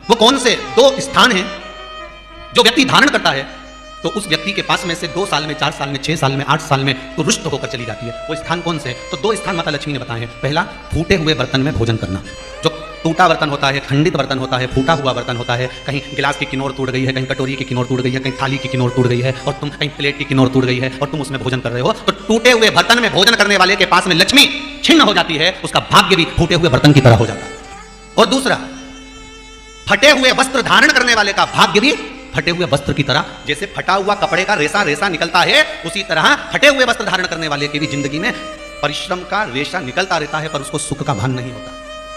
वो कौन से 2 स्थान हैं जो व्यक्ति धारण करता है तो उस व्यक्ति के पास में से 2 साल में, 4 साल में, 6 साल में, 8 साल में तो रुष्ट होकर चली जाती है। वो स्थान कौन से? तो 2 स्थान माता लक्ष्मी ने बताए हैं। पहला, फूटे हुए बर्तन में भोजन करना। जो टूटा बर्तन होता है, खंडित बर्तन होता है, फूटा हुआ बर्तन होता है, कहीं गिलास की किनोर टूट गई है, कहीं कटोरी की किनोर टूट गई है, कहीं थाली की किनोर टूट गई है और तुम कहीं प्लेट की किनोर टूट गई है और तुम उसमें भोजन कर रहे हो, तो टूटे हुए बर्तन में भोजन करने वाले के पास में लक्ष्मी छिन्न हो जाती है, उसका भाग्य भी फूटे हुए बर्तन की तरह हो जाता है। और दूसरा, फटे हुए वस्त्र धारण करने वाले का भाग्य भी फटे हुए वस्त्र की तरह, जैसे फटा हुआ कपड़े का रेसा रेसा निकलता है, उसी तरह फटे हुए वस्त्र धारण करने वाले की भी जिंदगी में परिश्रम का रेशा निकलता रहता है पर उसको सुख का भान नहीं होता।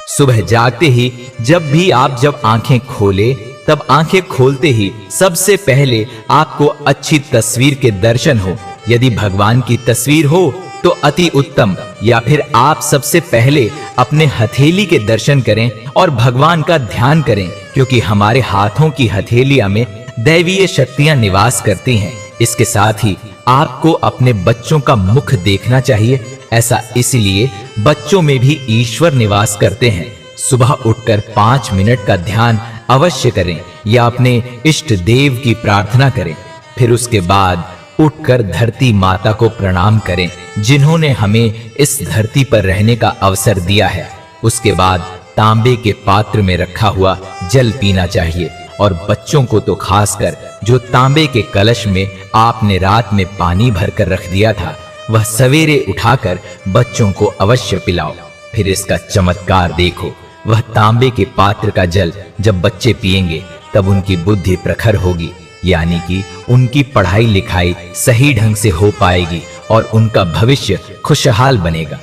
सुबह जागते ही जब आंखें खोले तब आंखें खोलते ही सबसे पहले आपको अच्छी तस्वीर के दर्शन हो। यदि भगवान की तस्वीर हो तो अति उत्तम, या फिर आप सबसे पहले अपने हथेली के दर्शन करें और भगवान का ध्यान करें, क्योंकि हमारे हाथों की हथेलियां में दैवीय शक्तियां निवास करती हैं। इसके साथ ही आपको अपने बच्चों का मुख देखना चाहिए। ऐसा इसलिए बच्चों में भी ईश्वर निवास करते हैं। सुबह उठकर 5 मिनट का ध्यान अवश्य करें या अपने इष्ट देव की प्रार्थना करें। फिर उसके बाद उठकर धरती माता को प्रणाम करें, जिन्होंने हमें इस धरती पर रहने का अवसर दिया है। उसके बाद तांबे के पात्र में रखा हुआ जल पीना चाहिए और बच्चों को तो खासकर जो तांबे के कलश में आपने रात में पानी भरकर रख दिया था, वह सवेरे उठाकर बच्चों को अवश्य पिलाओ। फिर इसका चमत्कार देखो। वह तांबे के पात्र का जल जब बच्चे पिएंगे तब उनकी बुद्धि प्रखर होगी, यानी कि उनकी पढ़ाई लिखाई सही ढंग से हो पाएगी और उनका भविष्य खुशहाल बनेगा।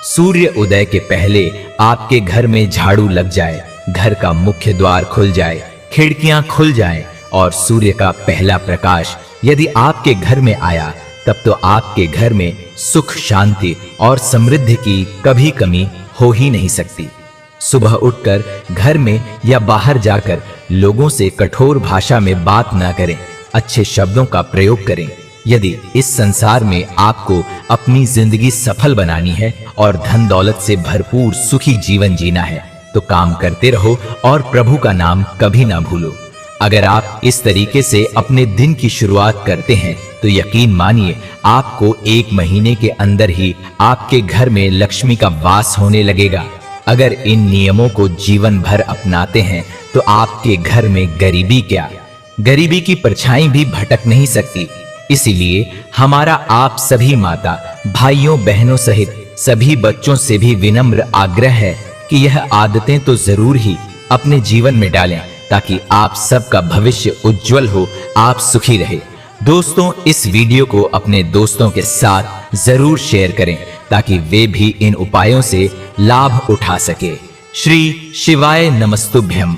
सूर्य उदय के पहले आपके घर में झाड़ू लग जाए, घर का मुख्य द्वार खुल जाए, खिड़कियां खुल जाएं और सूर्य का पहला प्रकाश यदि आपके घर में आया, तब तो आपके घर में सुख, शांति और समृद्धि की कभी कमी हो ही नहीं सकती। सुबह उठकर घर में या बाहर जाकर लोगों से कठोर भाषा में बात ना करें, अच्छे शब्दों का प्रयोग करें। यदि इस संसार में आपको अपनी जिंदगी सफल बनानी है और धन दौलत से भरपूर सुखी जीवन जीना है, तो काम करते रहो और प्रभु का नाम कभी ना भूलो। अगर आप इस तरीके से अपने दिन की शुरुआत करते हैं तो यकीन मानिए आपको 1 महीने के अंदर ही आपके घर में लक्ष्मी का वास होने लगेगा। अगर इन नियमों को जीवन भर अपनाते हैं तो आपके घर में गरीबी क्या, गरीबी की परछाई भी भटक नहीं सकती। इसीलिए हमारा आप सभी माता, भाइयों, बहनों सहित सभी बच्चों से भी विनम्र आग्रह है कि यह आदतें तो जरूर ही अपने जीवन में डालें, ताकि आप सबका भविष्य उज्जवल हो, आप सुखी रहे। दोस्तों, इस वीडियो को अपने दोस्तों के साथ जरूर शेयर करें ताकि वे भी इन उपायों से लाभ उठा सके। श्री शिवाय नमस्तुभ्यम।